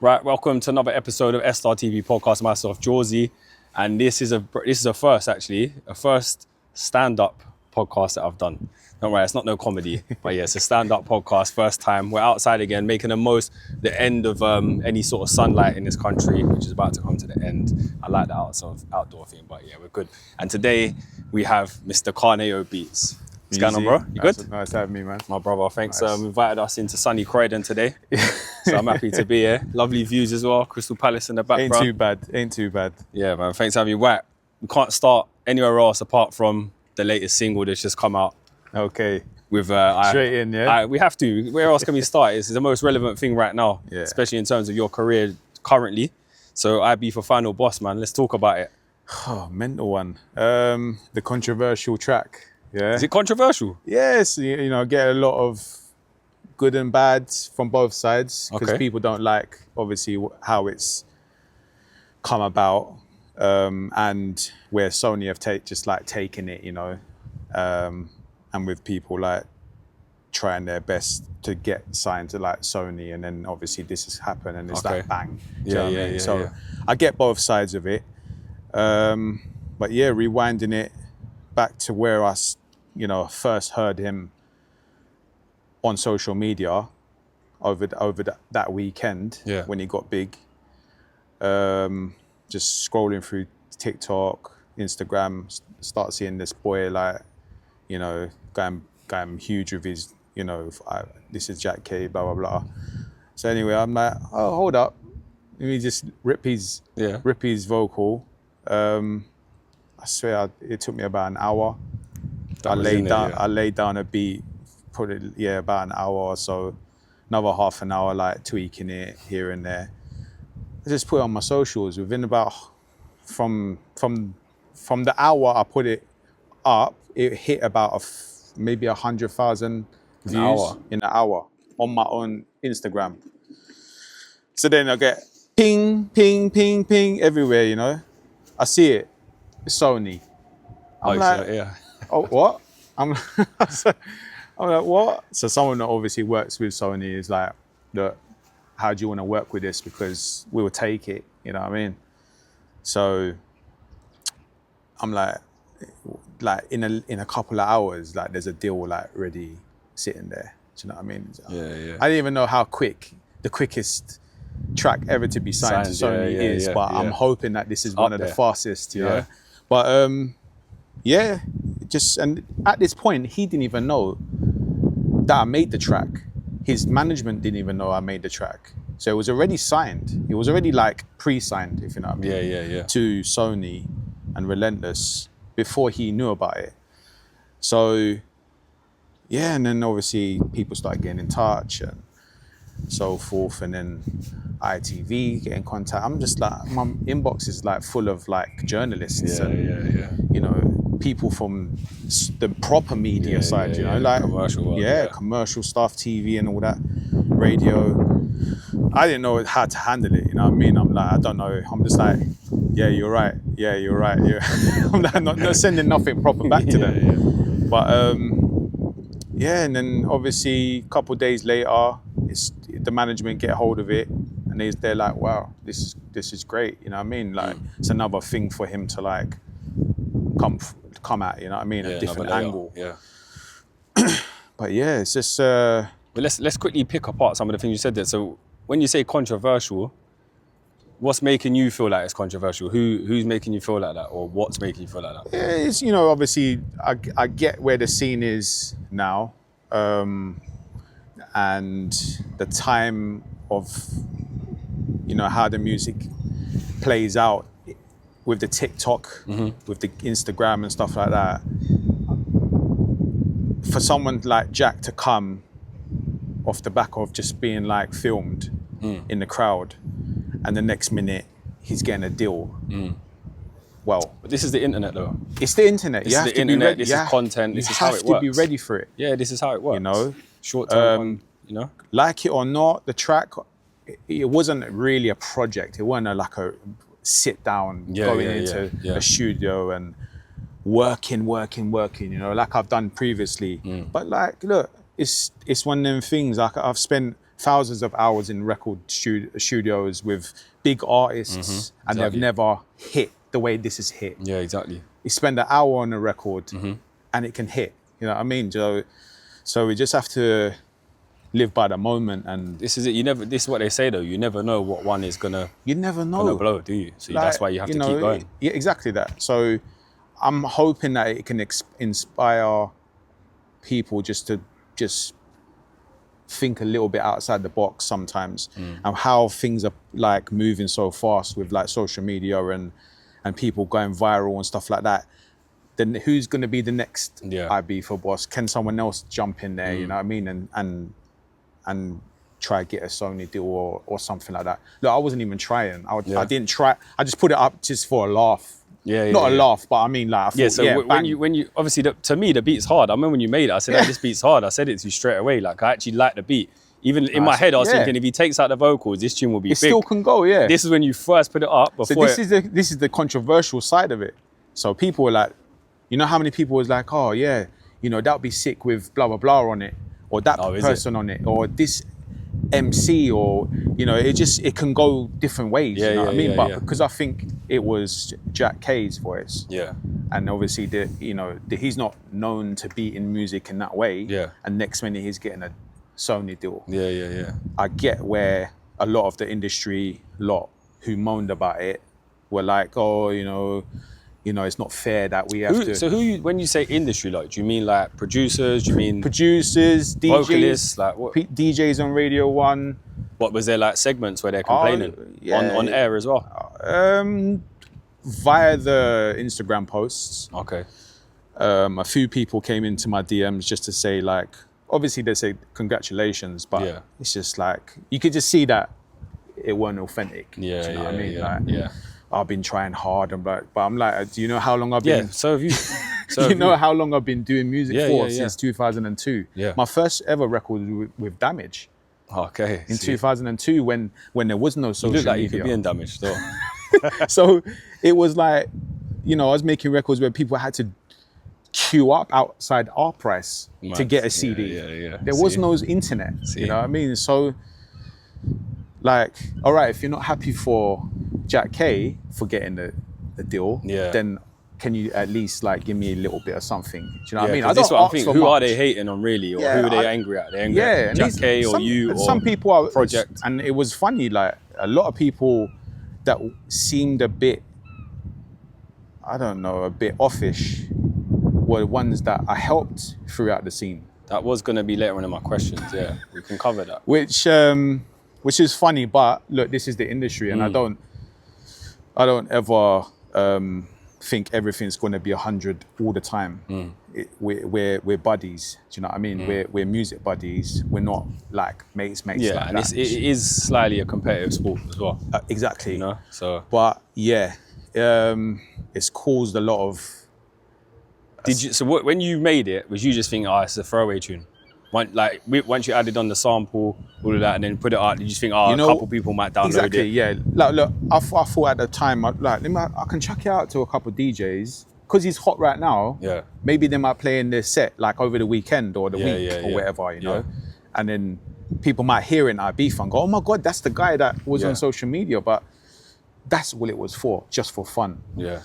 Right, welcome to another episode of S-staTV Podcast. Myself, Jorzy, and this is a first actually, a first stand-up podcast that I've done. Don't worry, it's not no comedy, but yeah, it's a stand-up podcast. First time we're outside again, making the end of any sort of sunlight in this country, which is about to come to the end. I like the outdoor thing, but yeah, we're good. And today we have Mr. Carneo Beats. What's going on, bro? You good? Nice to have me, man. My brother, thanks. Nice. Invited us into sunny Croydon today. So I'm happy to be here. Lovely views as well. Crystal Palace in the background. Ain't too bad. Yeah, man. Thanks for having me. Right. We can't start anywhere else apart from the latest single that's just come out. Okay. With straight in, yeah? We have to. Where else can we start? It's the most relevant thing right now, yeah. Especially in terms of your career currently. So Ibiza Final Boss, man. Let's talk about it. Oh, mental one. The controversial track. Yeah. Is it controversial? Yes, you know, get a lot of good and bad from both sides because people don't like, obviously, how it's come about and where Sony have taken it, you know, and with people like trying their best to get signed to like Sony, and then obviously this has happened and it's like bang. Yeah. So I get both sides of it, but yeah, rewinding it back to where I first heard him on social media over that weekend when he got big. Just scrolling through TikTok, Instagram, start seeing this boy like, you know, going huge with his, you know, this is Jack K, blah, blah, blah. So anyway, I'm like, oh, hold up. Let me just rip his vocal. I swear it took me about an hour. I laid down a beat, about an hour or so, another half an hour like tweaking it here and there. I just put it on my socials. Within about from the hour I put it up, it hit about maybe 100,000 views in an hour on my own Instagram. So then I get ping, ping, ping, ping everywhere. You know, I see it. It's Sony. I'm like, oh, what? I'm like, what? So someone that obviously works with Sony is like, look, how do you want to work with this? Because we will take it, you know what I mean? So I'm like in a couple of hours, like there's a deal like ready sitting there. Do you know what I mean? Yeah. I didn't even know how the quickest track ever to be signed to Sony is, but I'm hoping that this is one of the fastest, you know? But and at this point, he didn't even know that I made the track. His management didn't even know I made the track. So it was already signed. It was already like pre-signed, if you know what I mean. Yeah. To Sony and Relentless before he knew about it. So, yeah, and then obviously people started getting in touch and so forth, and then ITV get in contact. I'm just like, my inbox is like full of like journalists and you know, people from the proper media side, you know, like commercial world, commercial stuff, TV and all that, radio. I didn't know how to handle it, you know what I mean? I'm like, I don't know. I'm just like, yeah, you're right. Yeah. I'm like, not sending nothing proper back to them. But and then obviously a couple of days later, the management get hold of it, and they're like, wow, this is great, you know what I mean? Like it's another thing for him to like come at, you know what I mean? A different angle. Yeah. But yeah, it's just But let's quickly pick apart some of the things you said there. So when you say controversial, what's making you feel like it's controversial? Who's making you feel like that, or what's making you feel like that? Yeah, it's, you know, obviously I get where the scene is now, and the time of, you know, how the music plays out with the TikTok, with the Instagram and stuff like that. For someone like Jack to come off the back of just being like filmed in the crowd, and the next minute he's getting a deal. Well, but this is the internet though. It's the internet. This is the internet, this is content, this is how it works. You have to be ready for it. Yeah, this is how it works. You know? Short term, you know? Like it or not, the track, it wasn't really a project. It wasn't like a sit down, going into a studio and working, you know, like I've done previously. But like, look, it's one of them things. Like I've spent thousands of hours in record studios with big artists, and they've never hit the way this is hit. Yeah, exactly. You spend an hour on a record, and it can hit. You know what I mean? So we just have to live by the moment, and this is it. This is what they say though. You never know what one is gonna blow, do you? So that's why you have to keep going. Yeah, exactly that. So I'm hoping that it can inspire people just to think a little bit outside the box sometimes, and how things are like moving so fast with like social media and people going viral and stuff like that. Then who's going to be the next Ibiza Boss? Can someone else jump in there? You know what I mean? And try to get a Sony deal or something like that. Look, I wasn't even trying. I didn't try. I just put it up just for a laugh. Not a laugh, but I mean like. I thought, when you obviously to me the beat's hard. I remember when you made it, I said, "Hey, this beat's hard." I said it to you straight away. Like I actually like the beat. Even in my head, I was thinking if he takes out the vocals, this tune will be big. It still can go, yeah. This is when you first put it up. Before this is the controversial side of it. So people were like, you know how many people was like, oh yeah, you know, that would be sick with blah, blah, blah on it, or that person on it, or this MC, or, you know, it can go different ways, you know what I mean? But because I think it was Jack K's voice, and obviously, he's not known to be in music in that way, and next minute he's getting a Sony deal. I get where a lot of the industry who moaned about it were like, oh, you know, it's not fair that we have to. So when you say industry, like, do you mean like producers? Do you mean producers, DJs, vocalists, like what? DJs on Radio 1. What was there like segments where they're complaining on air as well? Via the Instagram posts. Okay. A few people came into my DMs just to say like, obviously they say congratulations, but it's just like you could just see that it weren't authentic. Do you know what I mean? I've been trying hard, but I'm like, do you know how long I've been? So have you? Do you know how long I've been doing music for? Since 2002. My first ever record was with Damage. Okay. In 2002, when there was no social media. You look like you could be in Damage though. So it was like, I was making records where people had to queue up outside our price to get a CD. There was no internet. You know what I mean? So, like, all right, if you're not happy for Jack K for getting the deal, then can you at least like give me a little bit of something? Do you know what I mean? I don't ask for who much. are they hating on really, or who are they angry at? They're angry at Jack K or you or some people are project. And it was funny, like a lot of people that seemed a bit, I don't know, a bit offish were the ones that I helped throughout the scene. That was going to be later on in my questions. Yeah, we can cover that. Which is funny, but look, this is the industry, and I don't ever think everything's going to be 100 all the time. We're buddies. Do you know what I mean? We're music buddies. We're not like mates. Yeah, like and that. it is slightly a competitive sport as well. Exactly. You know, so. But yeah, it's caused a lot of. When you made it, was you just thinking, it's a throwaway tune? Once you added on the sample, all of that, and then put it out, did you think, a couple people might download it? Exactly, yeah. Like, look, I thought at the time, I can chuck it out to a couple of DJs, because he's hot right now. Yeah. Maybe they might play in their set, like over the weekend or the week or whatever, you know? And then people might hear it in Ibiza and go, oh my God, that's the guy that was on social media. But that's all it was for, just for fun. Yeah.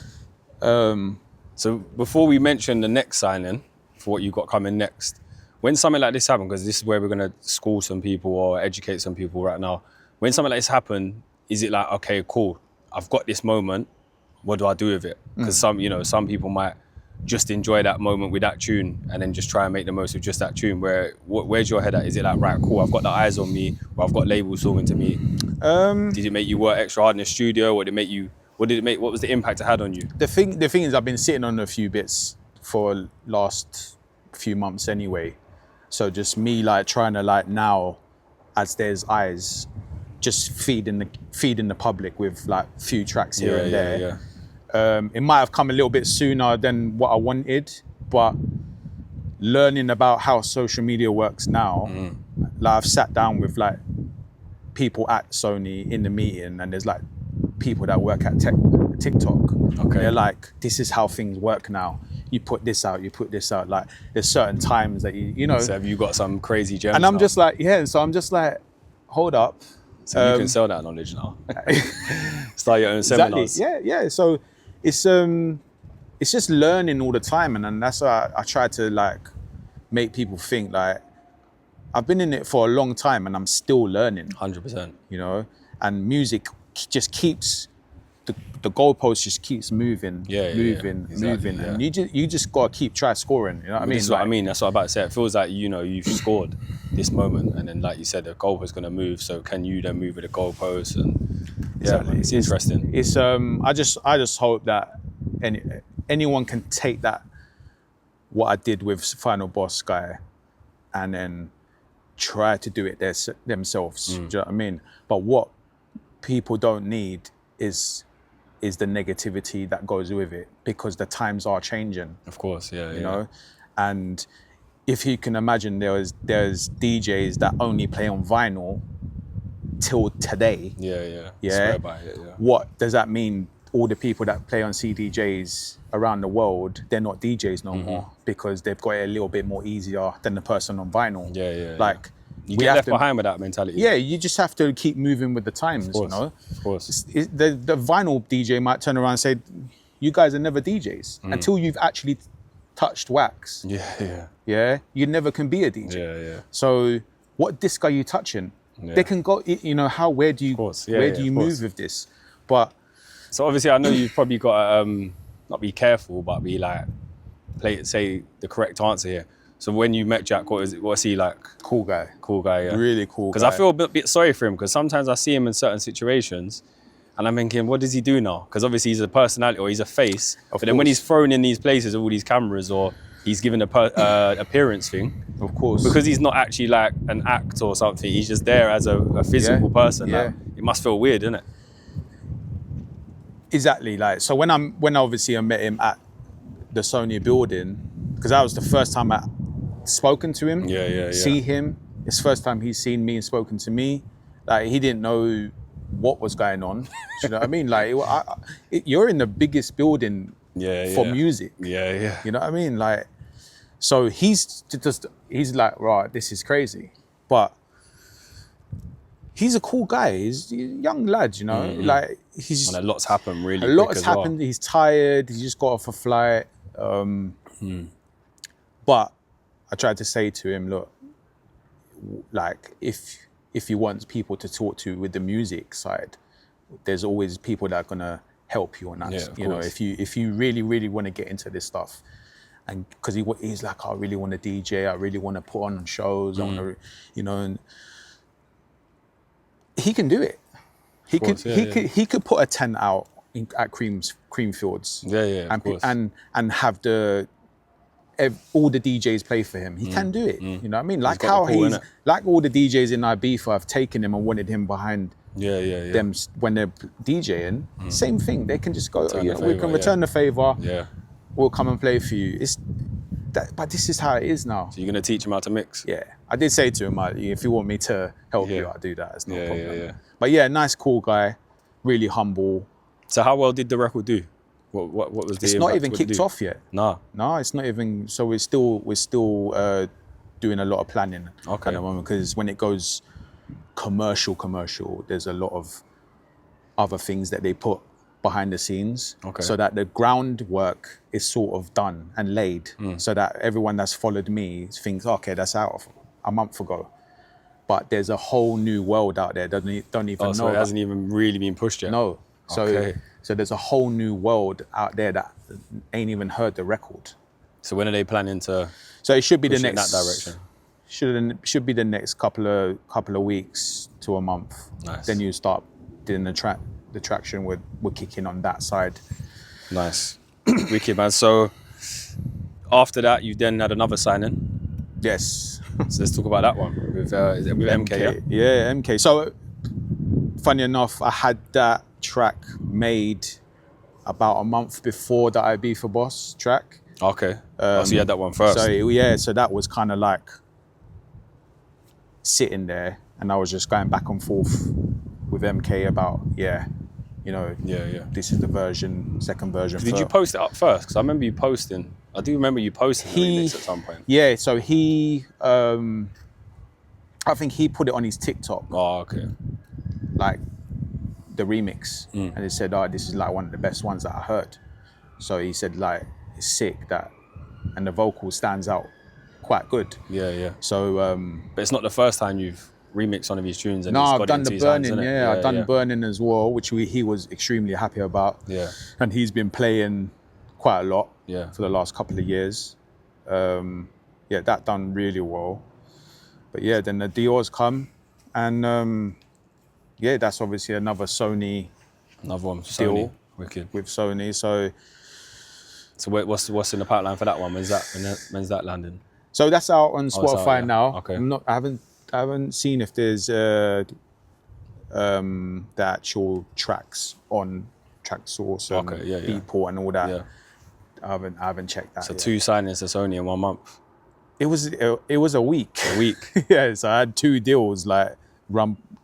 So before we mention the next signing, for what you got coming next, when something like this happens, because this is where we're going to school some people or educate some people right now, when something like this happens, is it like, okay, cool, I've got this moment, what do I do with it? Because some people might just enjoy that moment with that tune and then just try and make the most of just that tune. Where's your head at? Is it like, right, cool, I've got the eyes on me, or I've got labels talking to me? Did it make you work extra hard in the studio, or what was the impact it had on you? The thing is, I've been sitting on a few bits for last few months anyway. So just me like trying to like now, as there's eyes, just feeding the public with like a few tracks here and there. It might have come a little bit sooner than what I wanted, but learning about how social media works now, like I've sat down with like people at Sony in the meeting, and there's like people that work at TikTok. Okay. They're like, this is how things work now. You put this out, like there's certain times that you know. So have you got some crazy gems? And I'm just like, so I'm just like, hold up. So you can sell that knowledge now. Start your own seminars. Exactly. Yeah. So it's just learning all the time, and that's why I try to like make people think like I've been in it for a long time and I'm still learning. 100%. You know, and music just keeps the goalpost just keeps moving, moving, and you just gotta keep scoring. You know what I mean? This is what I mean. That's what I'm about to say. It feels like you've scored this moment, and then like you said, the goalpost gonna move. So can you then move with the goalpost? And it's interesting. It's I just hope that anyone can take that what I did with Final Boss guy, and then try to do it themselves. Do you know what I mean? But what people don't need is the negativity that goes with it, because the times are changing. Of course, you know, and if you can imagine, there's DJs that only play on vinyl till today. Swear by it, What does that mean? All the people that play on CDJs around the world, they're not DJs no more, because they've got it a little bit more easier than the person on vinyl. Like, you get left behind with that mentality. Yeah, you just have to keep moving with the times, you know? Of course. The vinyl DJ might turn around and say, you guys are never DJs until you've actually touched wax. Yeah, you never can be a DJ. So what disc are you touching? They can go, you know, where do you move with this? But so obviously I know you've probably got to not be careful, but be like, say the correct answer here. So when you met Jack, what's he like? Cool guy, yeah. Really cool guy. Because I feel a bit sorry for him, because sometimes I see him in certain situations and I'm thinking, what does he do now? Because obviously he's a personality or he's a face. But then when he's thrown in these places, all these cameras, or he's given a appearance thing. Of course. Because he's not actually like an act or something. He's just there as a physical person. Yeah. Like, it must feel weird, isn't it? Exactly. Like, so when obviously I met him at the Sony building, because that was the first time I spoken to him, see him. It's the first time he's seen me and spoken to me. Like, he didn't know what was going on. Do you know what I mean? Like, you're in the biggest building for music. You know what I mean? Like, so he's like, right, this is crazy. But he's a cool guy. He's a young lad, you know? Like, and a lot's happened really. A lot has happened. Well. He's tired. He's just got off a flight. But I tried to say to him, look, like, if he wants people to talk to with the music side, there's always people that are gonna help you on that. You know, if you really, really want to get into this stuff, and because he's like, I really want to DJ, I really want to put on shows, I want to, you know, and he can do it. He could put a tent out at Creamfields. And have all the DJs play for him. He can do it. You know what I mean? Like how like all the DJs in Ibiza have taken him and wanted him behind them when they're DJing. Same thing. They can just go, we can return the favor. We'll come and play for you. But this is how it is now. So you're gonna teach him how to mix? Yeah. I did say to him, if you want me to help you, I'll do that. It's no problem. But yeah, nice, cool guy, really humble. So how well did the record do? What was the? It's not even kicked off yet. No, it's not even. So we're still doing a lot of planning at the moment, because when it goes commercial, there's a lot of other things that they put behind the scenes, so that the groundwork is sort of done and laid, so that everyone that's followed me thinks, okay, that's out a month ago. But there's a whole new world out there that don't even know. So it hasn't even really been pushed yet? No. So there's a whole new world out there that ain't even heard the record. So when are they planning to? So it should be the next. In that direction. Should be the next couple of weeks to a month. Nice. Then you start doing the traction. We're kicking on that side. Nice, wicked, man. So after that, you then had another signing. Yes. So let's talk about that one with MK. Yeah, MK. So funny enough, I had that track made about a month before the Ibiza Boss track. Okay. So you had that one first. So that was kind of like sitting there, and I was just going back and forth with MK about, this is the second version. Did you post it up first? Because I remember you posting. I do remember you posting the remix at some point. Yeah, so he I think he put it on his TikTok, Oh, okay. like the remix, and he said, "Oh, this is like one of the best ones that I heard." So he said, like, it's sick that, and the vocal stands out quite good. Yeah, yeah. So, But it's not the first time you've remixed one of his tunes and no, he's I've got it done into the his hands, Burning, innit? yeah, I've done Burning as well, which he was extremely happy about. Yeah. And he's been playing quite a lot Yeah. for the last couple of years. Yeah, that done really well. But yeah, then the Dior's come, and yeah, that's obviously another Sony Another one, deal Sony. Wicked. with Sony. So what's in the pipeline for that one? When's that landing? So that's out on it's Spotify out, yeah. now. Okay. I haven't seen if there's the actual tracks on Track Source and Okay, yeah. Beatport and all that. Yeah. I haven't checked that. So yet. 2 signings to Sony in 1 month. It was a week. A week. Yeah, so I had 2 deals like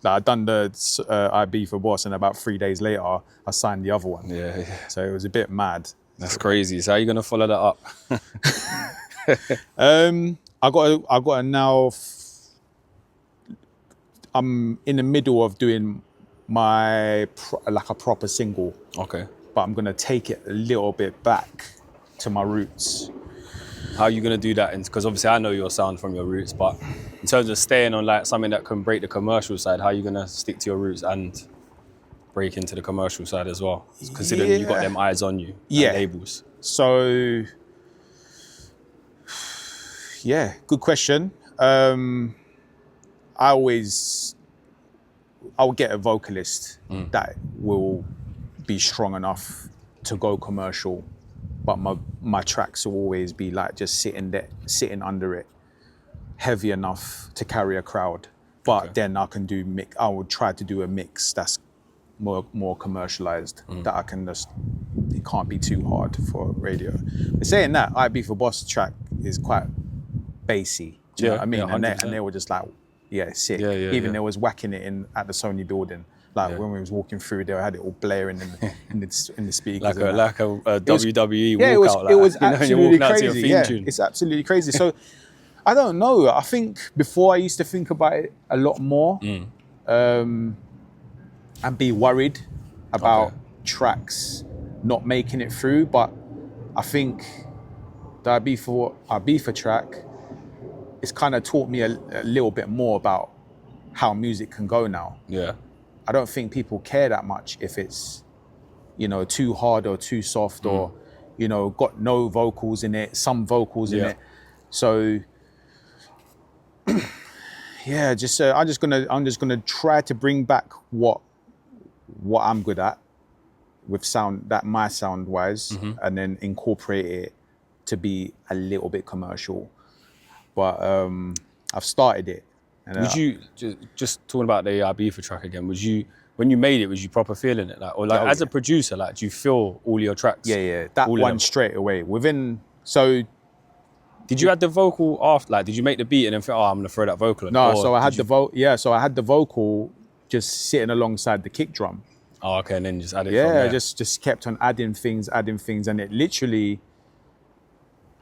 I done the Ibiza Boss, and about 3 days later I signed the other one. Yeah, yeah. So it was a bit mad. That's crazy. So how are you gonna follow that up? I got a now. I'm in the middle of doing my like a proper single, Okay. but I'm gonna take it a little bit back to my roots. How are you gonna do that? Because obviously I know your sound from your roots, but in terms of staying on like something that can break the commercial side, how are you gonna stick to your roots and break into the commercial side as well? Considering you got them eyes on you, and labels. So, yeah, good question. I'll get a vocalist that will be strong enough to go commercial, but my tracks will always be like just sitting under it, heavy enough to carry a crowd. But then I would try to do a mix that's more commercialized, that I can just, it can't be too hard for radio. But saying that, Ibiza Boss track is quite bassy. Do you know what I mean? Yeah, and they were just like, yeah, sick. Yeah, Even they was whacking it in at the Sony building. Like when we was walking through, they had it all blaring in the speakers. Like a WWE yeah, walkout. it was you're absolutely walking out to your crazy. theme tune. It's absolutely crazy. So I don't know. I think before I used to think about it a lot more, and be worried about tracks not making it through. But I think the Ibiza track, it's kind of taught me a little bit more about how music can go now. Yeah. I don't think people care that much if it's, too hard or too soft or, got no vocals in it, some vocals in it. So, yeah, I'm just gonna try to bring back what I'm good at with sound, that my sound wise, and then incorporate it to be a little bit commercial. But I've started it. And, Would you just talking about the Ibiza track again? When you made it, was you proper feeling it, like, or like as a producer, like, do you feel all your tracks? Yeah, that one straight away. Did you add the vocal after? Like, did you make the beat and then think, I'm gonna throw that vocal in? No, so I had the vocal just sitting alongside the kick drum. Oh, okay, and then just add it. Yeah, from there. just kept on adding things, and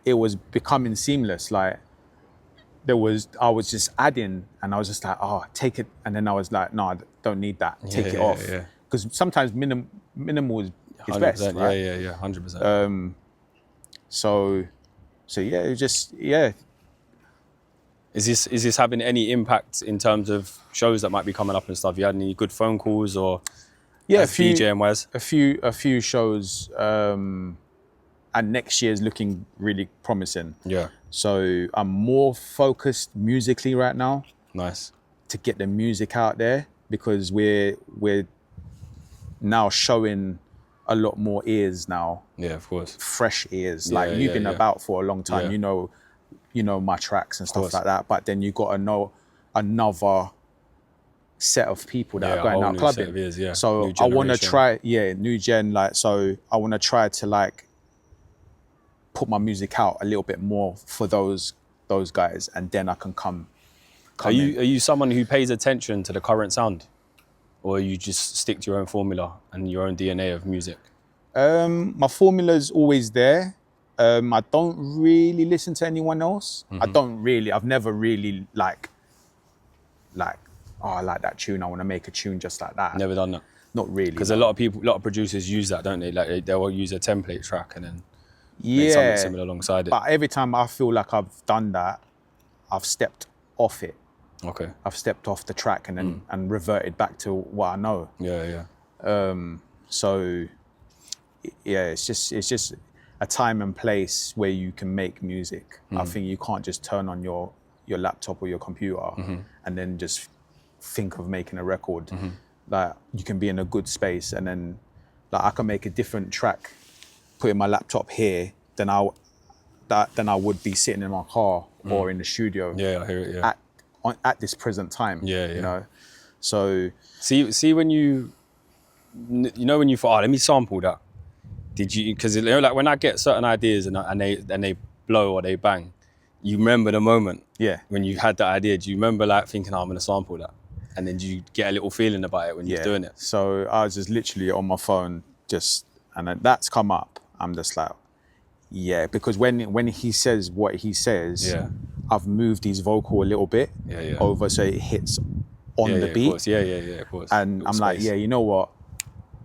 it was becoming seamless. Like I was just adding, and I was just like, take it, and then I was like, no, I don't need that. Take it off. Because sometimes minimal is best. Right? Yeah, 100%. So yeah, it just yeah. Is this having any impact in terms of shows that might be coming up and stuff? You had any good phone calls or a DJ and Wes? A few shows, and next year's looking really promising. Yeah. So I'm more focused musically right now. Nice. To get the music out there, because we're now showing a lot more ears now. Yeah, of course. Fresh ears. Like you've been about for a long time. Yeah. You know my tracks and stuff like that. But then you got to know another set of people that are going out clubbing. Set of ears, yeah. So I want to try, new gen. Like, so I want to try to like put my music out a little bit more for those guys, and then I can come. Are you someone who pays attention to the current sound, or you just stick to your own formula and your own DNA of music? My formula's always there. I don't really listen to anyone else. I've never really like like, oh, I like that tune, I want to make a tune just like that. Never done that. Not really. Because a lot of producers use that, don't they? Like they will use a template track and then make something similar alongside it. But every time I feel like I've done that, I've stepped off it. Okay. I've stepped off the track and then and reverted back to what I know. Yeah. So yeah, it's just a time and place where you can make music. I think you can't just turn on your laptop or your computer and then just think of making a record. Like you can be in a good space and then like I can make a different track, putting my laptop here, than I would be sitting in my car or in the studio. Yeah, I hear it. Yeah. At this present time. Yeah. You know, so see when you know when you thought, oh, let me sample that. Did you? Because like when I get certain ideas and they blow or they bang, you remember the moment. Yeah. When you had that idea, do you remember like thinking, oh, I'm gonna sample that? And then do you get a little feeling about it when you're doing it? So I was just literally on my phone, and then that's come up. I'm just like, yeah, because when he says what he says, I've moved his vocal a little bit over so it hits on the beat. Of course. Yeah, of course. And I'm like, yeah, you know what?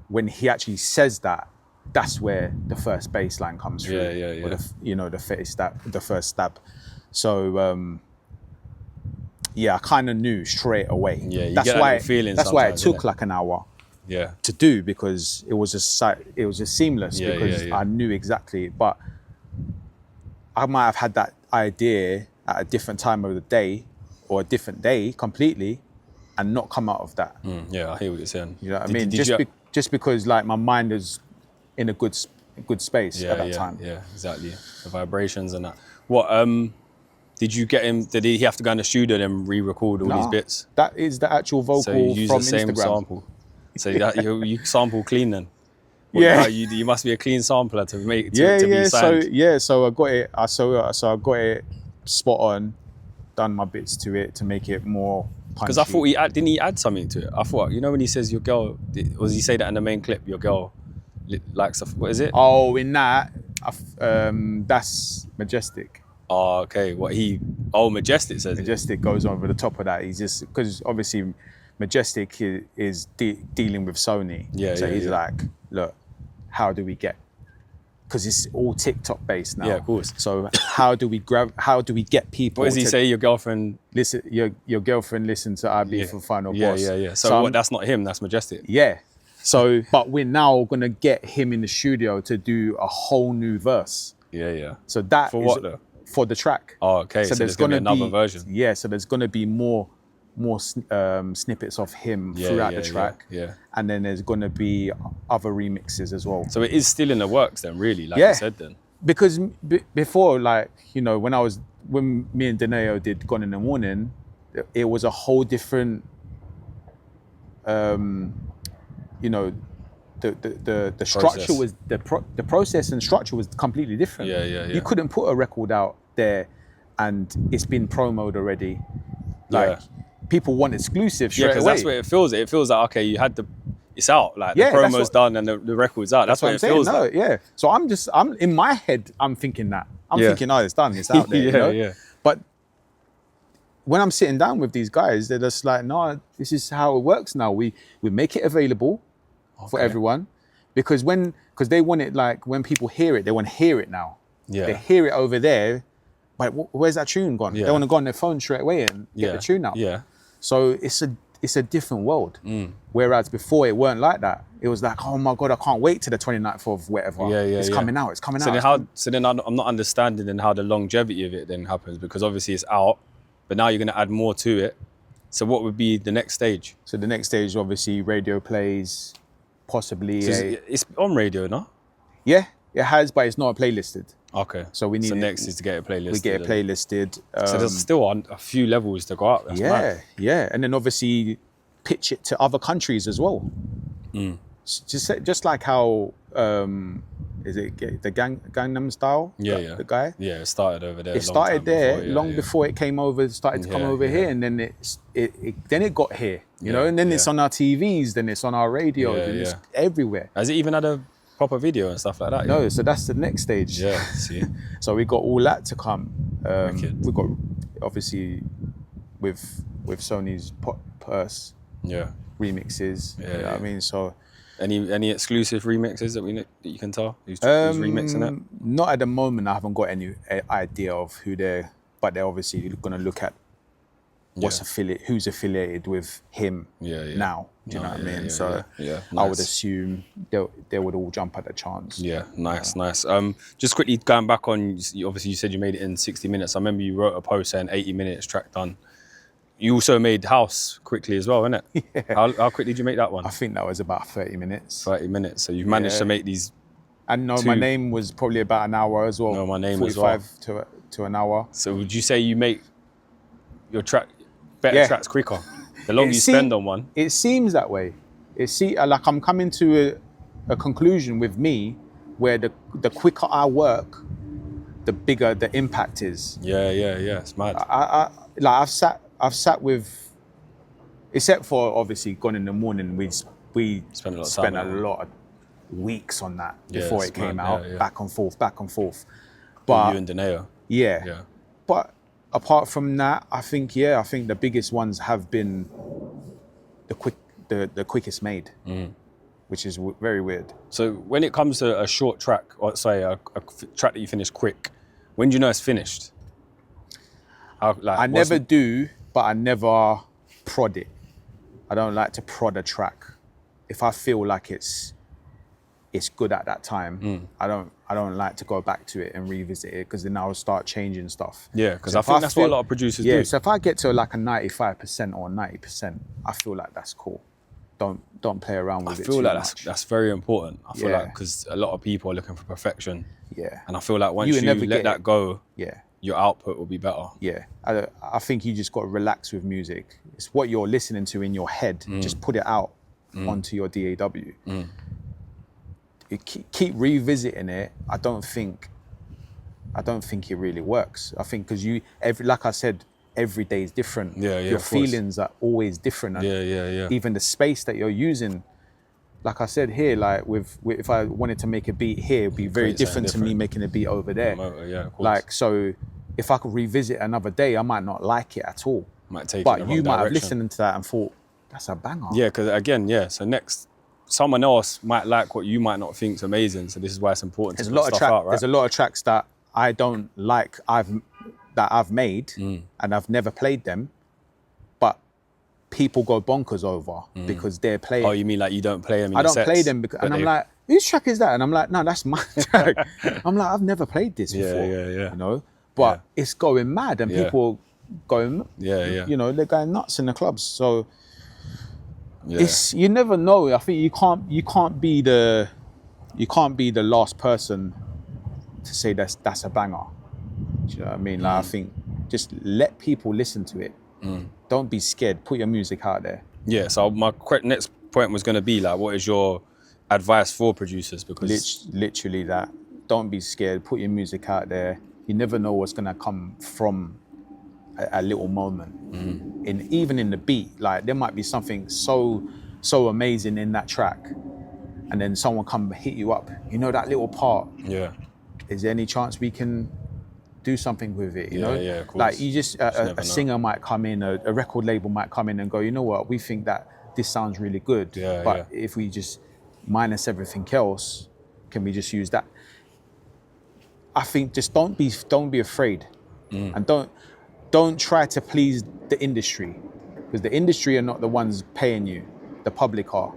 When he actually says that, that's where the first bass line comes through. Yeah. Or the first stab. So I kind of knew straight away. Yeah, you that's get why that feeling. That's why it sometimes, took innit? like an hour. Yeah. To do, because it was just seamless because I knew exactly. But I might have had that idea at a different time of the day or a different day completely, and not come out of that. Yeah, I hear what you're saying. You know what I mean? Just because like my mind is in a good space at that time. Yeah, exactly. The vibrations and that. What did you get him? Did he have to go in the studio and re-record all these bits? That is the actual vocal so you use from the same Instagram. sample. So that you sample clean then. Yeah. You must be a clean sampler to make to be signed. So I got it. So I got it spot on. Done my bits to it to make it more punchy. Because I thought didn't he add something to it? I thought, you know, when he says your girl, or does he say that in the main clip? Your girl likes what is it? Oh, in that, that's Majestic. Oh, okay. Majestic says Majestic goes over the top of that. He's just, because obviously Majestic is dealing with Sony. So he's like, look, how do we get, because it's all TikTok based now. Yeah, of course. So how do we get people? What does he say? Your girlfriend listen? Your girlfriend listened to Ibiza Final Boss. Yeah. So that's not him. That's Majestic. Yeah. So, but we're now gonna get him in the studio to do a whole new verse. Yeah. So that for what though? For the track. Oh, okay. So there's gonna be another version. Yeah. So there's gonna be more snippets of him throughout the track. Yeah. And then there's gonna be other remixes as well. So it is still in the works then, really, like you said then. Because before, like, you know, when me and Deneo did Gone in the Morning, it was a whole different, you know, the structure was the process and structure was completely different. Yeah. You couldn't put a record out there and it's been promoted already. Like people want exclusive straight away. because that's where it feels. It feels like, okay, you had it's out. Like the promo's done and the record's out. That's what it feels like. Yeah. So I'm in my head, I'm thinking that. I'm thinking, oh, it's done, it's out there. You know? But when I'm sitting down with these guys, they're just like, no, this is how it works now. We make it available for everyone, because they want it, like when people hear it, they want to hear it now. Yeah. They hear it over there, but where's that tune gone? Yeah. They want to go on their phone straight away and get the tune out. Yeah. So it's a different world. Whereas before it weren't like that. It was like, oh my God, I can't wait to the 29th of whatever. It's coming out. It's coming out. So then I'm not understanding then how the longevity of it then happens, because obviously it's out, but now you're going to add more to it. So what would be the next stage? So the next stage, obviously, radio plays, possibly. So it's on radio, no? Yeah, it has, but it's not playlisted. Okay. So we need. So next is to get it playlisted. We get it playlisted. So there's still a few levels to go up. That's mad. And then obviously pitch it to other countries as well. Just like how is it the Gangnam Style? The guy. Yeah, it started over there. It started there long before it came over. Started to come over here, and then it got here. You know, and then it's on our TVs, then it's on our radio, it's everywhere. Has it even had a proper video and stuff like that? No, so that's the next stage. Yeah, see. So we got all that to come. We got obviously with with Sony's purse Yeah. remixes. Yeah, You know what I mean? So Any exclusive remixes that you can tell? Who's remixing it? not at the moment. I haven't got any idea of who but they're obviously going to look at who's affiliated with him now. Do you know what I mean? So Nice. I would assume they would all jump at the chance. Yeah, nice. Just quickly going back on, obviously you said you made it in 60 minutes. I remember you wrote a post saying 80 minutes track done. You also made House quickly as well, innit? Yeah. How quickly did you make that one? I think that was about 30 minutes. 30 minutes. So you've managed to make these. And my name was probably about an hour as well. No, my name 45 as well. to an hour. So would you say you make your better tracks quicker? The longer you spend on one? It seems that way. Like I'm coming to a conclusion with me where the quicker I work, the bigger the impact is. Yeah. It's mad. I've sat with, except for obviously Gone in the Morning, we spent a lot of weeks on that before it came out, back and forth. But you and Daneo. Yeah. But apart from that, I think the biggest ones have been the quickest made, which is very weird. So when it comes to a short track, or say a track that you finish quick, when do you know it's finished? I never do, but I never prod it. I don't like to prod a track. If I feel like it's good at that time, I don't like to go back to it and revisit it, because then I'll start changing stuff. Yeah, because I think that's what a lot of producers do. Yeah, so if I get to like a 95% or 90%, I feel like that's cool. Don't play around with it too much. I feel like that's very important. I feel like, because a lot of people are looking for perfection. Yeah. And I feel like once you let that go, your output will be better. Yeah, I think you just got to relax with music. It's what you're listening to in your head. Just put it out onto your DAW. You keep revisiting it. I don't think it really works. I think because like I said, every day is different. Your feelings are always different. And even the space that you're using. Like I said here, like if I wanted to make a beat here, it'd be very different to me making a beat over there. Yeah, of course. Like, so if I could revisit another day, I might not like it at all. But you might have listened to that and thought, that's a banger. Yeah, because again, so next, someone else might like what you might not think is amazing. So this is why it's important to put stuff out, right? There's a lot of tracks that I don't like, that I've made, and I've never played them, but people go bonkers over because they're playing. Oh, you mean like you don't play them in I don't play them because, and I'm like, whose track is that? And I'm like, no, that's my track. I'm like, I've never played this before. Yeah. You know, but it's going mad, and people going, you know, they're going nuts in the clubs. So it's, you never know. I think you can't be the last person to say that's a banger. Do you know what I mean? Like, I think just let people listen to it. Don't be scared. Put your music out there. Yeah. So my next point was going to be like, what is your advice for producers? Because literally that. Don't be scared. Put your music out there. You never know what's going to come from a little moment. Even in the beat, like there might be something so amazing in that track, and then someone come hit you up. You know, that little part. Yeah. Is there any chance we can do something with it? You know, of course. Like you just a singer might come in, a record label might come in and go, you know what, we think that this sounds really good, but if we just minus everything else, can we just use that? I think just don't be afraid, and don't try to please the industry, because the industry are not the ones paying you. The public are.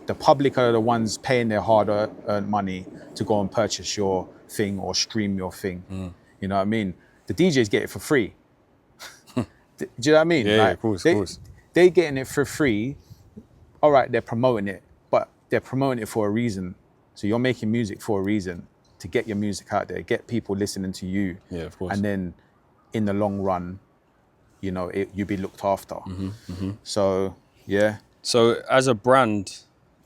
The public are the ones paying their hard-earned money to go and purchase your thing or stream your thing. You know what I mean? The DJs get it for free. Do you know what I mean? Yeah, of course. They're getting it for free. All right, they're promoting it, but they're promoting it for a reason. So you're making music for a reason, to get your music out there, get people listening to you. Yeah, of course. And then in the long run, you know, you'll be looked after. So, yeah. So as a brand,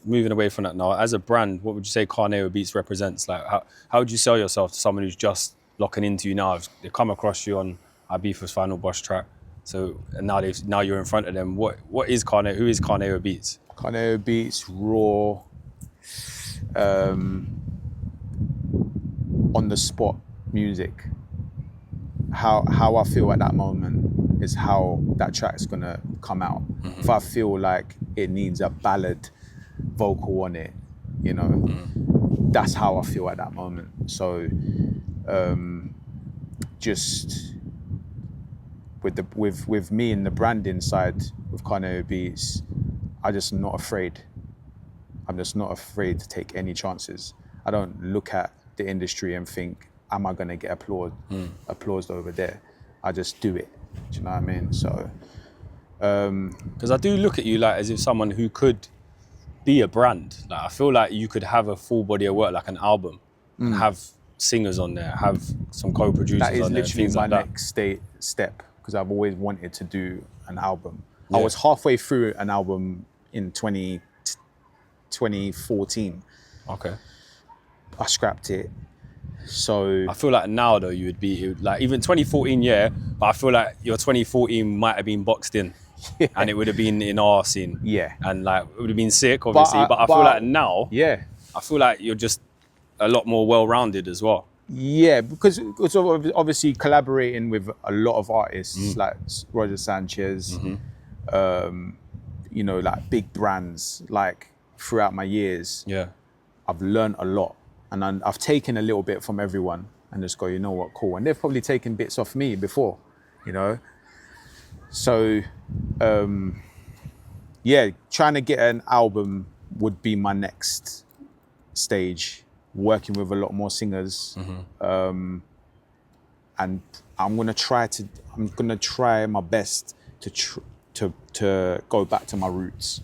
moving away from that now, as a brand, what would you say Carneo Beats represents? Like, how would you sell yourself to someone who's just locking into you now? They come across you on Ibiza's Final Boss track. So and now you're in front of them. What is Carneo? Who is Carneo Beats? Carneo Beats, raw, on the spot music. How I feel at that moment is how that track's gonna come out. If I feel like it needs a ballad vocal on it, you know, that's how I feel at that moment. So just with me and the branding side with Carneo Beats, I'm just not afraid. I'm just not afraid to take any chances. I don't look at the industry and think, am I gonna get applause over there? I just do it. Do you know what I mean? So, because I do look at you like as if someone who could be a brand. Like I feel like you could have a full body of work, like an album, and have singers on there, have some co-producers that is on there, literally things my like that. next step, because I've always wanted to do an album. Yeah. I was halfway through an album in 2014. Okay. I scrapped it. So I feel like now though you would be like even 2014, yeah, but I feel like your 2014 might have been boxed in, and it would have been in our scene. Yeah. And like it would have been sick, obviously. But I feel like now, yeah, I feel like you're just a lot more well-rounded as well. yeah, because obviously collaborating with a lot of artists like Roger Sanchez, you know, like big brands, like throughout my years, Yeah. I've learned a lot. And I've taken a little bit from everyone and just go, you know what, cool. And they've probably taken bits off me before, you know? So, yeah, trying to get an album would be my next stage, working with a lot more singers. And I'm gonna try my best to go back to my roots,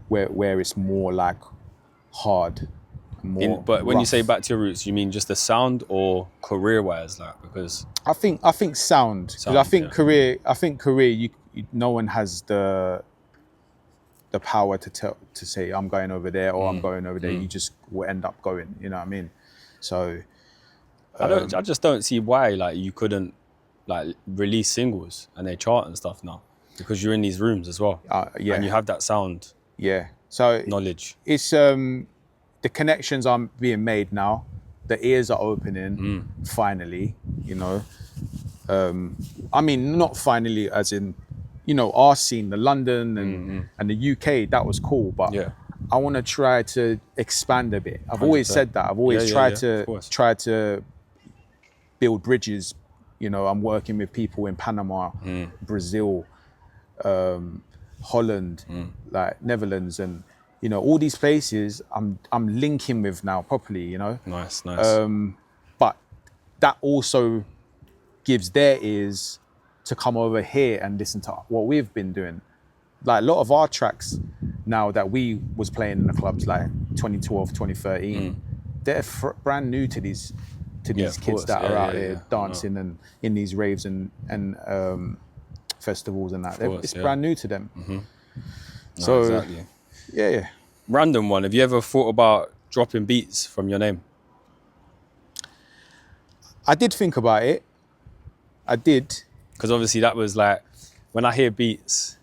where it's more like hard. But when you say back to your roots, you mean just the sound or career-wise, like because I think sound. 'Cause I think career. No one has the power to say I'm going over there or I'm going over there. You just will end up going. You know what I mean? So I just don't see why like you couldn't like release singles and they chart and stuff now, because you're in these rooms as well. Yeah. And you have that sound So knowledge. it's the connections are being made now. The ears are opening finally, you know. I mean, not finally as in, you know, our scene, the London and the UK, that was cool, but I want to try to expand a bit. I've always said that. I've always tried to build bridges. You know, I'm working with people in Panama, Brazil, Holland, like Netherlands, and you know, all these places I'm linking with now properly, you know. Nice. But that also gives their ears to come over here and listen to what we've been doing. Like a lot of our tracks now that we was playing in the clubs like 2012, 2013, they're brand new to these kids that are out there dancing and in these raves and festivals and that. It's brand new to them. So exactly. Yeah. Random one. Have you ever thought about dropping beats from your name? I did think about it. I did. Because obviously that was like, when I hear beats,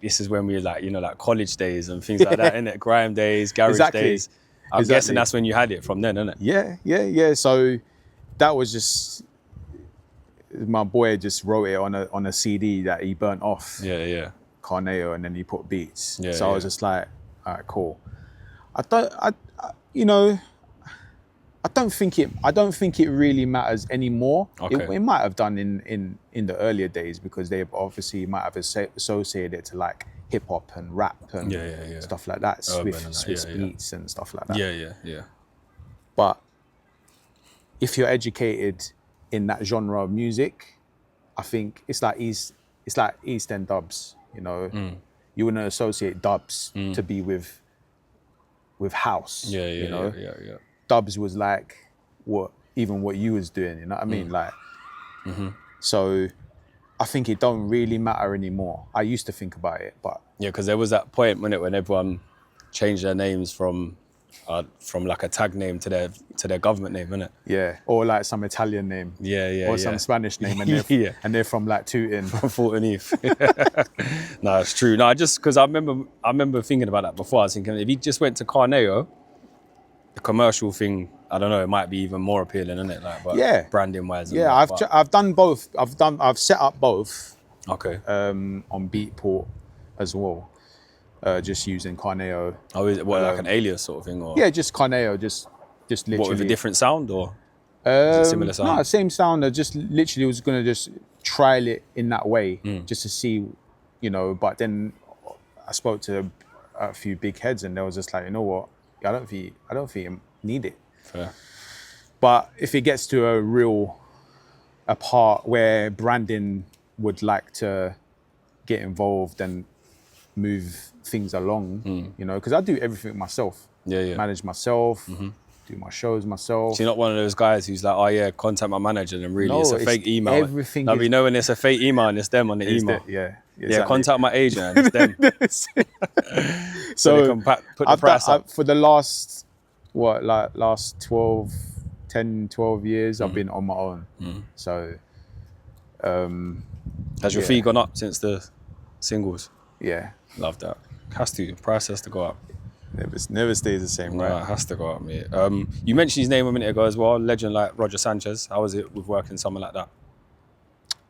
this is when we were like, you know, like college days and things like that, innit? Grime days, garage days. I'm guessing that's when you had it from then, innit? Yeah. So that was just, my boy just wrote it on a CD that he burnt off. Yeah. Carneo, and then he put beats. Yeah, so I was just like, all right, cool. I don't think it really matters anymore. Okay. It might have done in the earlier days, because they obviously might have associated it to like hip hop and rap and stuff like that, Swiss beats and stuff like that. Yeah. But if you're educated in that genre of music, I think it's like East End dubs. You know, you wouldn't associate dubs to be with house. You know? Dubs was like what you was doing. You know what I mean? Like, so I think it don't really matter anymore. I used to think about it, but because there was that point when everyone changed their names from like a tag name to their government name, innit? Yeah, or like some Italian name. Yeah. Or some Spanish name, and they're from like Tooting. From Fulton Heath. No, it's true. No, just because I remember thinking about that before. I was thinking if he just went to Carneo, the commercial thing, I don't know, it might be even more appealing, isn't it? Like, but branding wise. Yeah, I've done both. I've set up both. Okay. On Beatport as well, just using Carneo. Oh, is it like an alias sort of thing, or Yeah, just Carneo, just literally. what, with a different sound, or is it similar sound? No, same sound. I just literally was gonna just trial it in that way, just to see, But then I spoke to a few big heads, and they was just like, you know what? I don't think you need it. Fair. But if it gets to a part where branding would like to get involved and move things along, because I do everything myself. Yeah. Manage myself, do my shows myself. So you're not one of those guys who's like, oh yeah, contact my manager, and really No, it's a it's fake email. everything Now is- we know when it's a fake email and it's them on the email. Yeah, Yeah, contact my agent and it's them. So they can put the price up. for the last 10, 12 years, I've been on my own. So, Has your fee gone up since the singles? yeah, Love that. Has to. Price has to go up. never stays the same, Right, right? it has to go up, mate. You mentioned his name a minute ago as well. Legend like Roger Sanchez. How was it with working someone like that?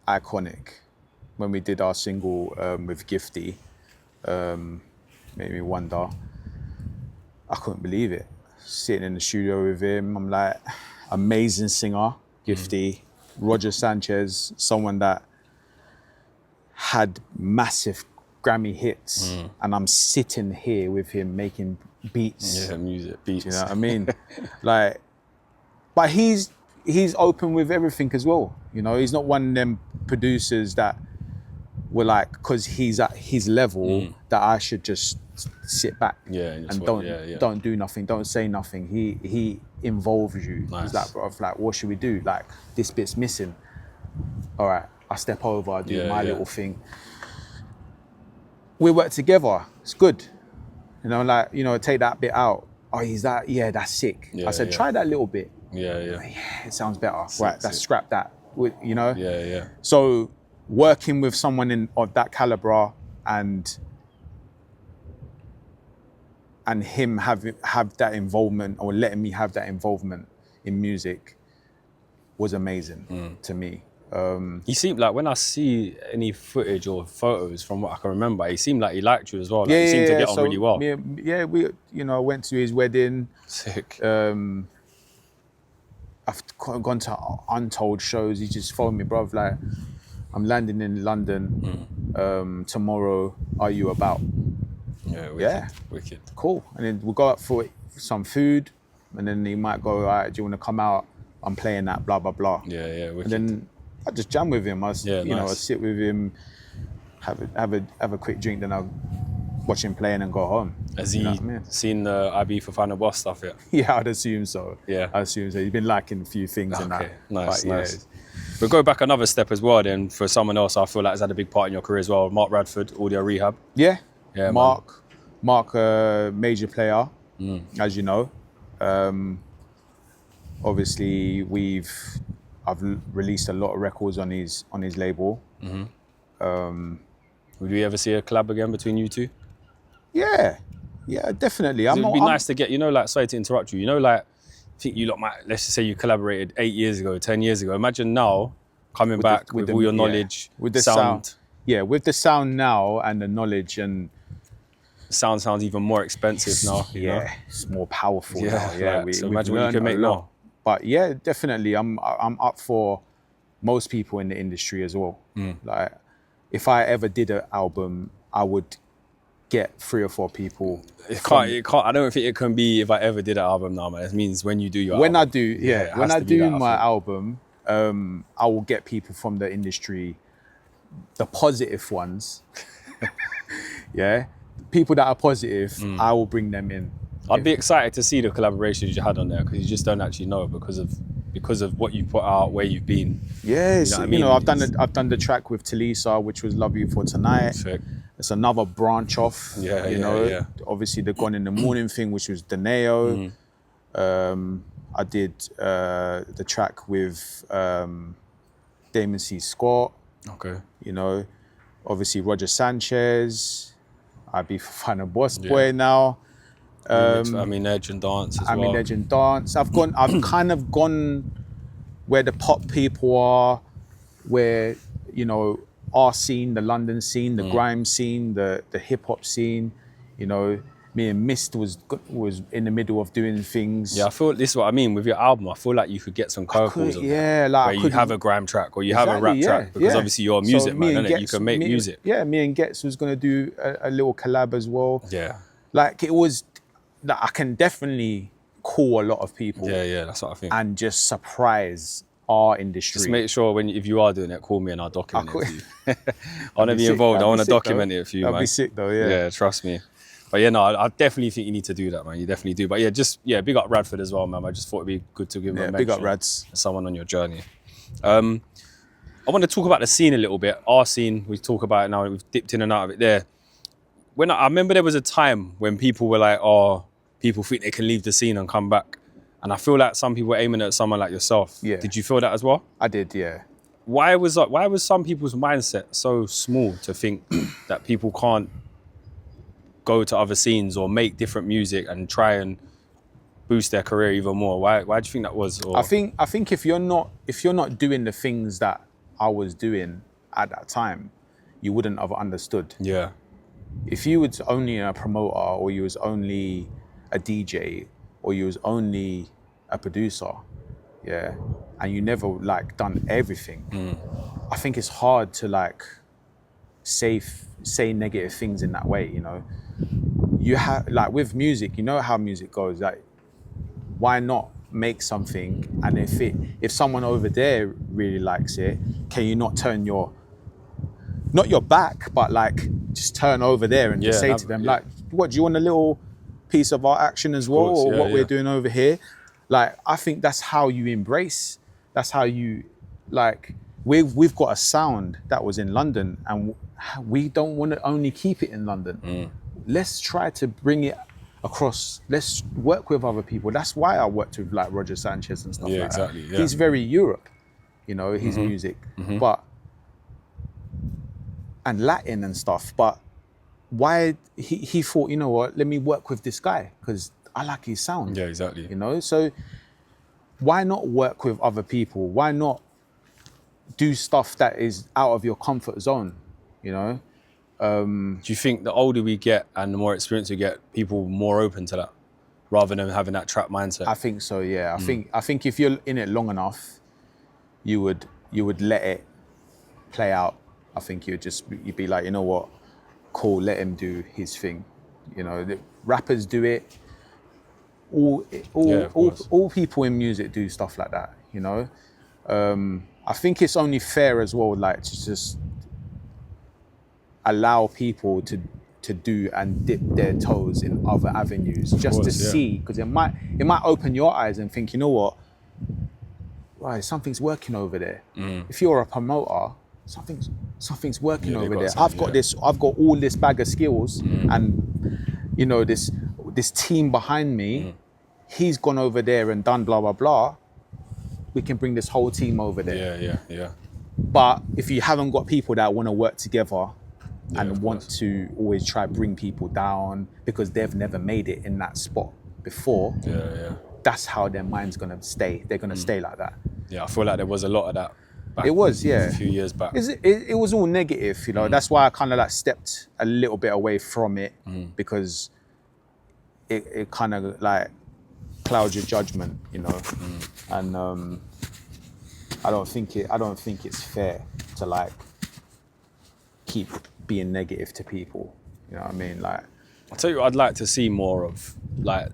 Iconic. When we did our single with Gifty, made me wonder. I couldn't believe it. Sitting in the studio with him, I'm like, amazing singer, Gifty. Roger Sanchez, someone that had massive Grammy hits, and I'm sitting here with him making beats. Yeah, music, beats. You know what I mean? But he's open with everything as well. He's not one of them producers that were like, because he's at his level, that I should just sit back and don't do nothing, don't say nothing. He involves you. Nice. He's like, bro, what should we do? Like, this bit's missing. All right, I step over, I do my little thing. We work together. It's good. Take that bit out. Oh, he's that. Yeah, that's sick. I said, try that little bit. Yeah. It sounds better. Right, let's scrap that. Yeah. So working with someone of that caliber and him have that involvement, or letting me have that involvement in music, was amazing to me. He seemed like, when I see any footage or photos from what I can remember, he seemed like he liked you as well. Like, he seemed to get on really well. We went to his wedding. Sick. I've gone to untold shows. He just phoned me, bruv, like, I'm landing in London tomorrow. Are you about? Yeah, wicked. Cool. And then we'll go out for some food, and then he might go, all right, do you want to come out? I'm playing that, blah, blah, blah. Yeah, wicked. And then I just jam with him. I nice. sit with him, have a quick drink, then I'll watch him playing and go home. Has he seen the Ibiza Final Boss stuff yet? Yeah, I'd assume so. Yeah. I assume so. He's been liking a few things and that. Nice. Yeah. But go back another step as well then, for someone else I feel like has had a big part in your career as well, Mark Radford, Audio Rehab. Yeah, Mark, major player, as you know. Obviously, I've released a lot of records on his label. Would we ever see a collab again between you two? Yeah, definitely. It would be nice to get, sorry to interrupt you, like, I think you lot might, let's just say you collaborated 8 years ago, 10 years ago. Imagine now coming back with all your knowledge, with the sound. Yeah, with the sound now and the knowledge, and sound sounds even more expensive now. It's more powerful now. Yeah, so imagine what you can make now. But yeah, definitely, I'm up for most people in the industry as well. Like, if I ever did an album, I would get 3 or 4 people. It can't. I don't think it can be if I ever did an album now, man. It means when you do your album. When I do my album, I will get people from the industry, the positive ones. People that are positive, I will bring them in. I'd be excited to see the collaborations you had on there, because you just don't actually know because of what you put out, where you've been. Yes, you know what I mean? I've done the track with Talisa, which was "Love You for Tonight." Sick. It's another branch off. Yeah. Obviously, the Gone in the Morning thing, which was Daneo. I did the track with Damon C. Scott. Okay. Obviously Roger Sanchez. Ibiza Final Boss boy now. Edge and Dance as well. Edge and Dance. I've kind of gone where the pop people are, where our scene, the London scene, the grime scene, the hip hop scene. You know, me and Mist was in the middle of doing things. Yeah, I feel this is what I mean with your album. I feel like you could get some curveballs on there, like where you have a grime track or you have a rap track, because obviously you're a music man, innit? You can make music. Yeah, me and Getz was gonna do a little collab as well. Yeah, like it was. Like, I can definitely call a lot of people. Yeah, that's what I think. And just surprise our industry. Just make sure if you are doing it, call me and I'll document it for you. I want to be involved. I want to document it for you, man. That'd be sick though, yeah. Yeah, trust me. But yeah, no, I definitely think you need to do that, man. You definitely do. But yeah, big up Radford as well, man. I just thought it'd be good to give him a mention. Big up Rads. As someone on your journey. I want to talk about the scene a little bit. Our scene, we talk about it now. We've dipped in and out of it there. When I remember there was a time when people were like, oh, people think they can leave the scene and come back. And I feel like some people were aiming at someone like yourself. Yeah. Did you feel that as well? I did, yeah. Why was some people's mindset so small to think that people can't go to other scenes or make different music and try and boost their career even more? Why do you think that was? Or... I think if you're not doing the things that I was doing at that time, you wouldn't have understood. Yeah. If you was only a promoter, or you was only a DJ, or you was only a producer, yeah, and you never like done everything, I think it's hard to like say negative things in that way, you know. You have, like with music, you know how music goes, like why not make something, and if someone over there really likes it, can you not turn not your back, but like just turn over there and just say to them, like, what, do you want a little piece of our action as well, or what we're doing over here? Like, I think that's how you embrace, that's how you, like, we've got a sound that was in London, and we don't want to only keep it in London. Let's try to bring it across. Let's work with other people. That's why I worked with like Roger Sanchez and stuff like that. Yeah. He's very Europe, you know, his music, but and Latin and stuff. But why he thought, you know what, let me work with this guy because I like his sound. Yeah, exactly. You know, so why not work with other people? Why not do stuff that is out of your comfort zone? You know. Do you think the older we get and the more experience we get, people are more open to that, rather than having that trap mindset? I think so. Yeah. I think if you're in it long enough, you would let it play out. I think you'd be like, you know what, cool, let him do his thing. You know, the rappers do it. All people in music do stuff like that. You know, I think it's only fair as well, like to just allow people to do and dip their toes in other avenues, just to see, because it might open your eyes and think, you know what, right, something's working over there. If you're a promoter, something's working over there. I've got all this bag of skills, and you know, this team behind me, he's gone over there and done blah blah blah. We can bring this whole team over there. Yeah. But if you haven't got people that want to work together and want to always try to bring people down because they've never made it in that spot before, that's how their mind's gonna stay. They're gonna stay like that. Yeah, I feel like there was a lot of that. It was, a few years back. It was all negative, you know. That's why I kind of like stepped a little bit away from it, because it kind of like clouds your judgment, you know. And I don't think it's fair to like keep being negative to people. You know what I mean? Like, I'll tell you what I'd like to see more of. Like,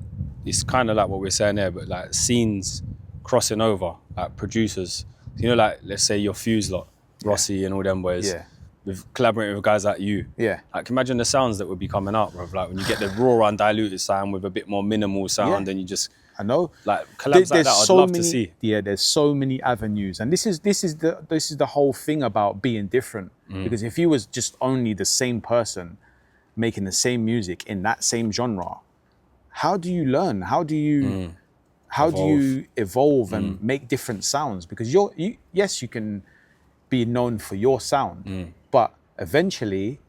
it's kind of like what we're saying there, but like scenes crossing over, like producers. You know, like let's say your Fuse lot, Rossi and all them boys. Yeah. With collaborating with guys like you. Yeah. Like, imagine the sounds that would be coming out, bro. Like when you get the raw undiluted sound with a bit more minimal sound, and you just. I know. Like collabs like that, I'd love to see. Yeah, there's so many avenues, and this is the whole thing about being different. Because if you was just only the same person making the same music in that same genre, how do you learn? How do you evolve and make different sounds? Because yes, you can be known for your sound, but eventually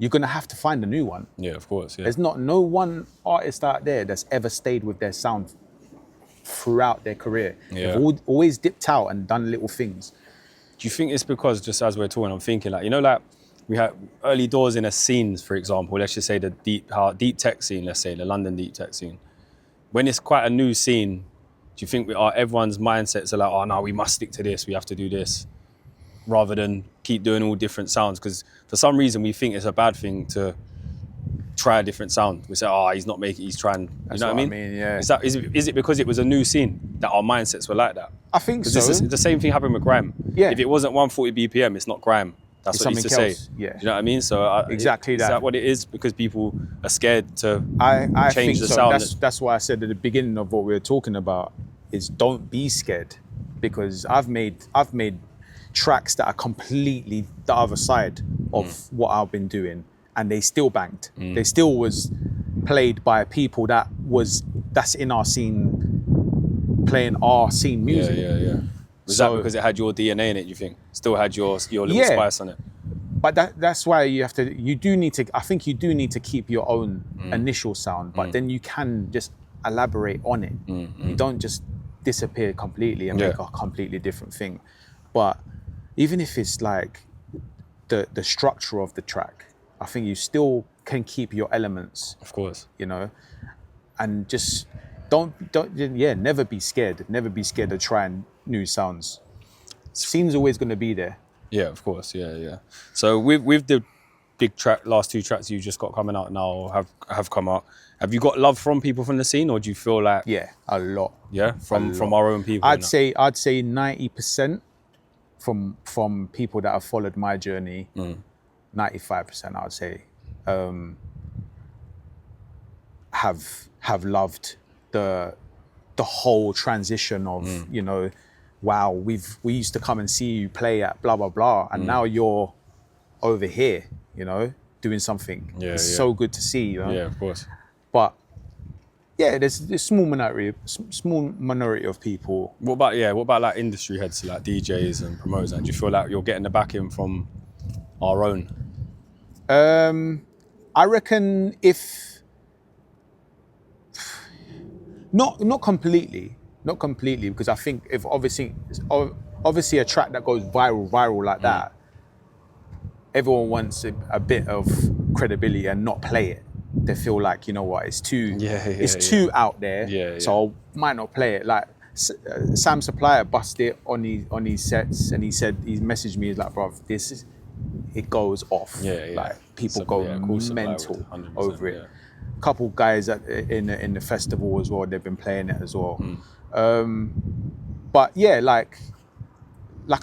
you're gonna have to find a new one. Yeah, of course. Yeah. There's no one artist out there that's ever stayed with their sound throughout their career. Yeah. They've always dipped out and done little things. Do you think it's because, just as we're talking, I'm thinking like, you know, like we had early doors in a scene, for example, let's just say the deep tech scene, let's say the London deep tech scene. When it's quite a new scene, do you think everyone's mindsets are like, oh no, we must stick to this, we have to do this, rather than keep doing all different sounds? Because for some reason we think it's a bad thing to try a different sound. We say, oh, he's not making, he's trying. You know what I mean? Yeah. Is it because it was a new scene that our mindsets were like that? I think so. The same thing happened with grime. Yeah. If it wasn't 140 BPM, it's not grime. That's It's what he used to something say. else, yeah. Do you know what I mean? So Exactly is that. that what it is? Because people are scared to I change think the so. sound. That's why I said at the beginning of what we were talking about is don't be scared, because I've made tracks that are completely the other side of what I've been doing, and they still banged. They still was played by people that's in our scene, playing our scene music. Yeah. Was that because it had your DNA in it, you think? Still had your little Yeah. spice on it? But that's why I think you do need to keep your own initial sound, but then you can just elaborate on it. You don't just disappear completely and make a completely different thing. But even if it's like the structure of the track, I think you still can keep your elements. Of course. You know, and just never be scared. Never be scared of trying new sounds. Scene's always going to be there. Yeah, of course. Yeah. So with the big track, last two tracks you just got coming out now, or have come out, have you got love from people from the scene, or do you feel like a lot? Yeah, from our own people. I'd say 90% from people that have followed my journey. 95% I would say have loved the whole transition of you know, wow, we used to come and see you play at blah blah blah, and now you're over here, you know, doing something. It's so good to see, you know. Yeah, of course. But yeah, there's a small minority of people. What about like industry heads, like DJs and promoters? And do you feel like you're getting the backing from our own? I reckon if not completely, because I think if obviously a track that goes viral like that, everyone wants a bit of credibility and not play it. They feel like, you know what, it's too too out there, so I might not play it. Like Sam Supplier busted it on his sets, and he messaged me, he's like, bro, it goes off. Like people go mental over it. A couple guys in the festival as well, they've been playing it as well. But yeah, like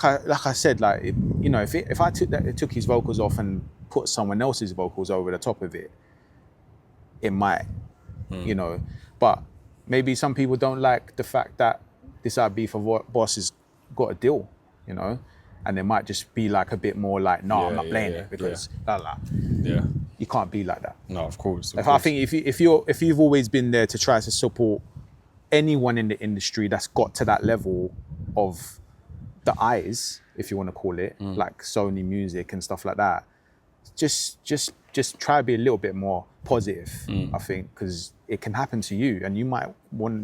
I said, like, you know, if I took his vocals off and put someone else's vocals over the top of it, it might, you know. But maybe some people don't like the fact that this Ibiza Boss has got a deal, you know, and they might just be like a bit more like, no, I'm not playing it because you can't be like that. No, of course. I think if you've always been there to try to support anyone in the industry that's got to that level of the eyes, if you want to call it, like Sony Music and stuff like that, just try to be a little bit more positive. I think, because it can happen to you, and you might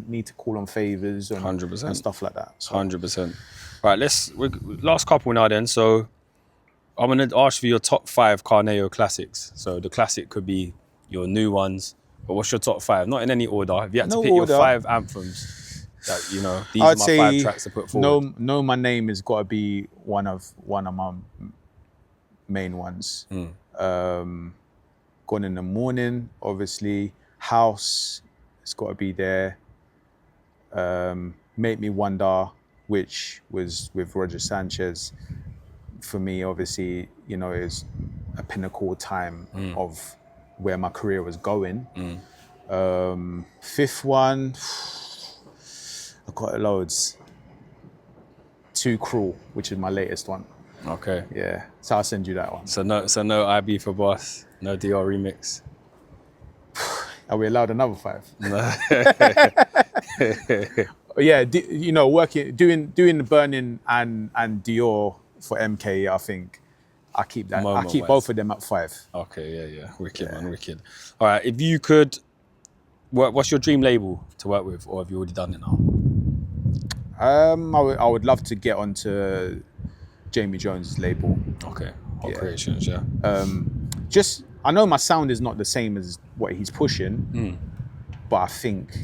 need to call on favors and 100%. and stuff like that. So. 100%. Right, last couple now then. So I'm going to ask for your top 5 Carneo classics. So the classic could be your new ones, but what's your top 5? Not in any order. If you had to pick your 5 anthems, that, you know, these are my 5 tracks to put forward. No, My Name has got to be one of my main ones. Gone in the Morning, obviously. House, it's got to be there. Make Me Wonder, which was with Roger Sanchez. For me, obviously, you know, is a pinnacle time of where my career was going. 5th one, I've got loads. Too Cruel, which is my latest one. Okay. Yeah, so I'll send you that one. So no Ibiza Boss, no Dior remix. Are we allowed another 5? No. Yeah, you know, doing the Burning and Dior for MK, I think I keep that. I keep both of them at 5. Okay, yeah. Wicked, man, wicked. All right, if you could, what's your dream label to work with, or have you already done it now? I would love to get onto Jamie Jones' label. Okay. Hot Yeah. Creations, yeah. I know my sound is not the same as what he's pushing, but I think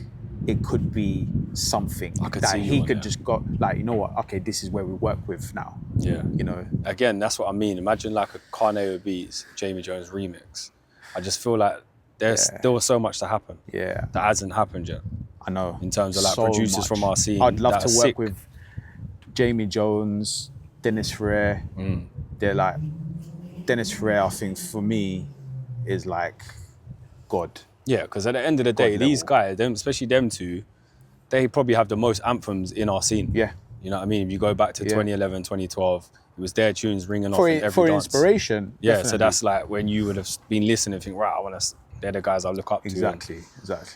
it could be something could that see you he on could it. just go like, you know what? Okay, this is where we work with now. Yeah. You know. Again, that's what I mean. Imagine like a Carneo Beats, Jamie Jones remix. I just feel like there's still so much to happen. Yeah. That hasn't happened yet. I know. In terms of like So producers much. from our scene. I'd love that to are work sick. with Jamie Jones, Dennis Ferrer. They're like, Dennis Ferrer, I think for me, is like God. Yeah, because at the end of the day, these guys, especially them two, they probably have the most anthems in our scene. Yeah. You know what I mean? If you go back to 2011, 2012, it was their tunes ringing off in every For dance. inspiration. Yeah, definitely. so that's like when you would have been listening and think, right, they're the guys I look up to. Exactly.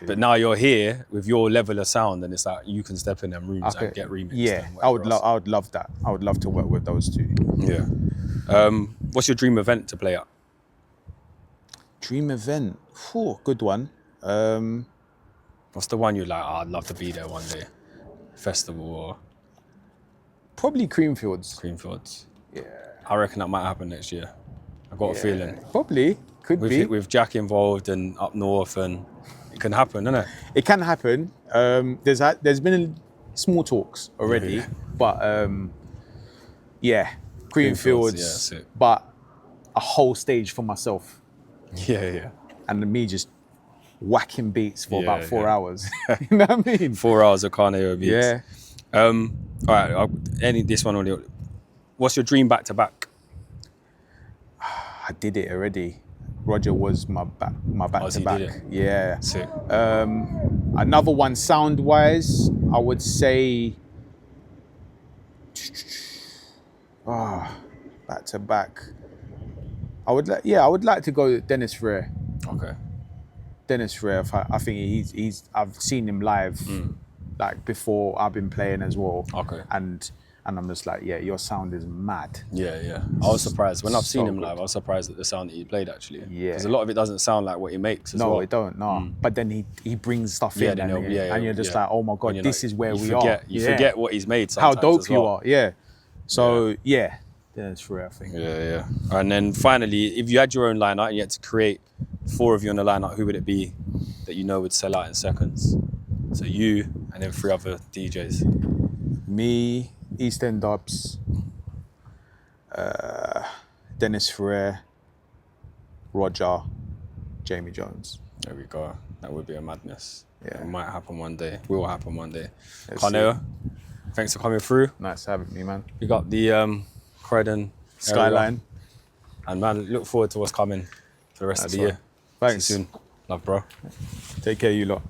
But now you're here with your level of sound, and it's like you can step in them rooms and get remixed. Yeah, and I would whatever love that. I would love to work with those two. else. Yeah. What's your dream event to play at? Dream event. Good one. What's the one you're like, I'd love to be there one day? Festival or Probably Creamfields. Creamfields? Yeah. I reckon that might happen next year. I've got a feeling. Probably. Could be. With Jack involved and up north, and it can happen, innit? It can happen. There's been small talks already, but Creamfields, yeah, sick. but a whole stage for myself, Yeah. and me just whacking beats for about 4 yeah. hours. You know what I mean? 4 hours of Carneo Beats. Yeah. All right. This one only. What's your dream back to back? I did it already. Roger was my back to He back. did it? Yeah. Sick. Another one sound wise, I would say back to back. I would like to go Dennis Ferrer. Okay. Dennis Ferrer, I think I've seen him live like before. I've been playing as well. Okay. And I'm just like, yeah, your sound is mad. Yeah. I was surprised when I've seen him good. live. I was surprised at the sound that he played actually. Yeah. Because a lot of it doesn't sound like what he makes as No, well. it don't. No, but then he brings stuff Yeah, in, then and you're just like, oh my god, When this you're is where you we forget, are. You forget what he's made. Sometimes how dope as you well. are. Yeah. So yeah, Dennis Ferrer, I think. Yeah. And then finally, if you had your own lineup and you had to create 4 of you on the lineup, who would it be that you know would sell out in seconds? So you and then 3 other DJs. Me, East End Dubs, Dennis Ferrer, Roger, Jamie Jones. There we go. That would be a madness. Yeah. It might happen one day. Will happen one day. Let's Carneo, thanks for coming through. Nice having me, man. We got the Croydon Skyline. area. And man, look forward to what's coming for the rest of the year. Thanks. See you soon. Love, bro. Take care, you lot.